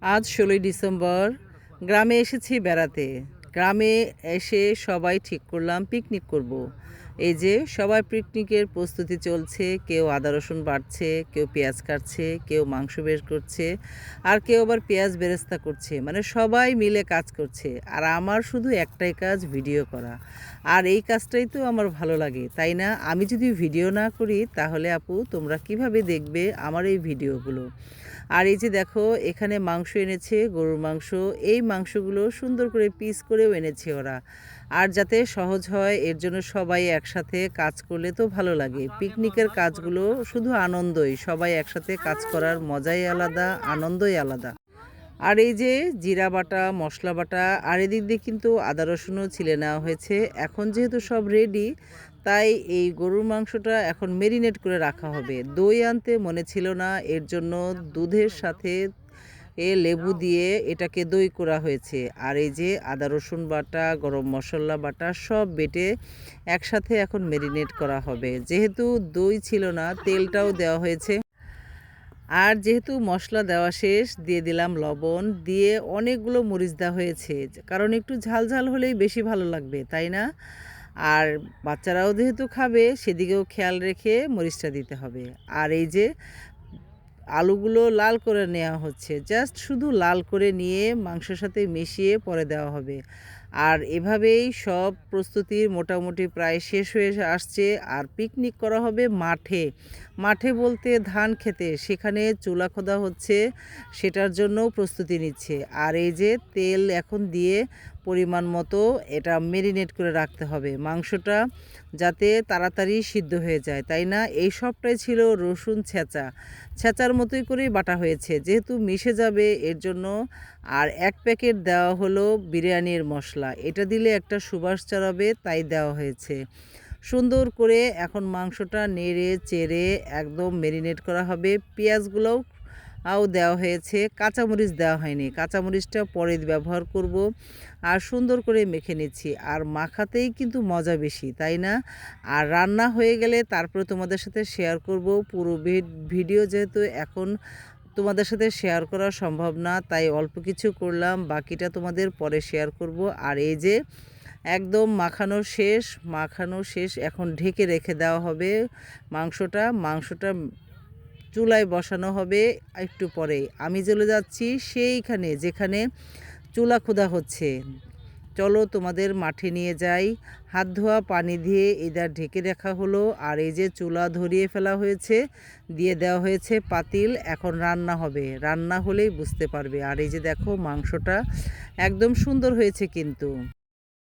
আজ ১৬ই ডিসেম্বর গ্রামে এসেছি বেড়াতে। গ্রামে এসে সবাই ঠিক করলাম পিকনিক করব। এই যে সবাই পিকনিকের প্রস্তুতি চলছে। কেউ আদা রসুন বাটছে, কেউ পেঁয়াজ কাটছে, কেউ মাংস বের করছে, আর কেউ আবার পেঁয়াজ বেরেস্তা করছে। মানে সবাই মিলে কাজ করছে। আর আমার শুধু একটাই কাজ, ভিডিও করা। আর এই কাজটাই তো আমার ভালো লাগে, তাই না? আমি যদি ভিডিও না করি তাহলে আপু তোমরা কিভাবে দেখবে আমার এই ভিডিওগুলো? আর এই যে দেখো, এখানে মাংস এনেছে, গরুর মাংস। এই মাংসগুলো সুন্দর করে পিস করেও এনেছে ওরা। আর যাতে সহজ হয় এর জন্য সবাই একসাথে কাজ করলে তো ভালো লাগে। পিকনিকের কাজগুলো শুধু আনন্দই, সবাই একসাথে কাজ করার মজাই আলাদা, আনন্দই আলাদা। আর এই যে জিরা বাটা, মশলা বাটা, আর এদিক দিয়ে কিন্তু আদা রসুনও ছিলে নেওয়া হয়েছে। এখন যেহেতু সব রেডি, তাই এই গরুর মাংসটা এখন মেরিনেট করে রাখা হবে। দই আনতে মনে ছিল না, এর জন্য দুধের সাথে লেবু দিয়ে এটাকে দই করা হয়েছে। আর এই যে আদা রসুন বাটা, গরম মশলা বাটা সব বেটে একসাথে এখন মেরিনেট করা হবে। যেহেতু দই ছিল না, তেলটাও দেওয়া হয়েছে। আর যেহেতু মশলা দেওয়া শেষ, দিয়ে দিলাম লবণ, দিয়ে অনেকগুলো মরিচ দেওয়া হয়েছে। কারণ একটু ঝাল ঝাল হলেই বেশি ভালো লাগবে, তাই না? আর বাচ্চারাও যেহেতু খাবে, সেদিকেও খেয়াল রেখে মরিচটা দিতে হবে। আর এই যে আলুগুলো লাল করে নেওয়া হচ্ছে, জাস্ট শুধু লাল করে নিয়ে মাংসের সাথে মিশিয়ে পরে দেওয়া হবে। আর এভাবেই সব প্রস্তুতির মোটামুটি প্রায় শেষ হয়ে আসছে। আর পিকনিক করা হবে মাঠে। মাঠে বলতে ধান খেতে, সেখানে চুলা খোদা হচ্ছে, সেটার জন্যও প্রস্তুতি নিচ্ছে। আর এই যে তেল এখন দিয়ে পরিমাণ মতো এটা মেরিনেট করে রাখতে হবে মাংসটা, যাতে তাড়াতাড়ি সিদ্ধ হয়ে যায়, তাই না? এই সবটাই ছিল রসুন ছেঁচার মতোই করেই বাটা হয়েছে, যেহেতু মিশে যাবে এর জন্য। আর ১ প্যাকেট দেওয়া হলো বিরিয়ানির মশলা, এটা দিলে একটা সুবাস ছড়াবে, তাই দেওয়া হয়েছে। সুন্দর করে এখন মাংসটা নেড়ে চেড়ে একদম মেরিনেট করা হবে। পেঁয়াজগুলোও দেওয়া হয়েছে, কাঁচামরিচ দেওয়া হয়নি, কাঁচামরিচটা পরে ব্যবহার করব। আর সুন্দর করে মেখে নিচ্ছি। আর মাখাতেই কিন্তু মজা বেশি, তাই না? আর রান্না হয়ে গেলে তারপরে তোমাদের সাথে শেয়ার করব পুরো ভিডিও, যেহেতু এখন তোমাদের সাথে শেয়ার করা সম্ভব না, তাই অল্প কিছু করলাম, বাকিটা তোমাদের পরে শেয়ার করব। আর এই যে একদম মাখানো শেষ, এখন ঢেকে রেখে দেওয়া হবে মাংসটা চুলায় বসানো হবে একটু পরেই। আমি চলে যাচ্ছি সেইখানে যেখানে চুলা খোদা হচ্ছে। চলো তোমাদের মাঠে নিয়ে যাই। হাত ধোয়া পানি দিয়ে এদের ঢেকে রাখা হলো। আর এই যে চুলা ধরিয়ে ফেলা হয়েছে, দিয়ে দেওয়া হয়েছে পাতিল, এখন রান্না হবে। রান্না হলেই বুঝতে পারবে। আর এই যে দেখো মাংসটা একদম সুন্দর হয়েছে কিন্তু।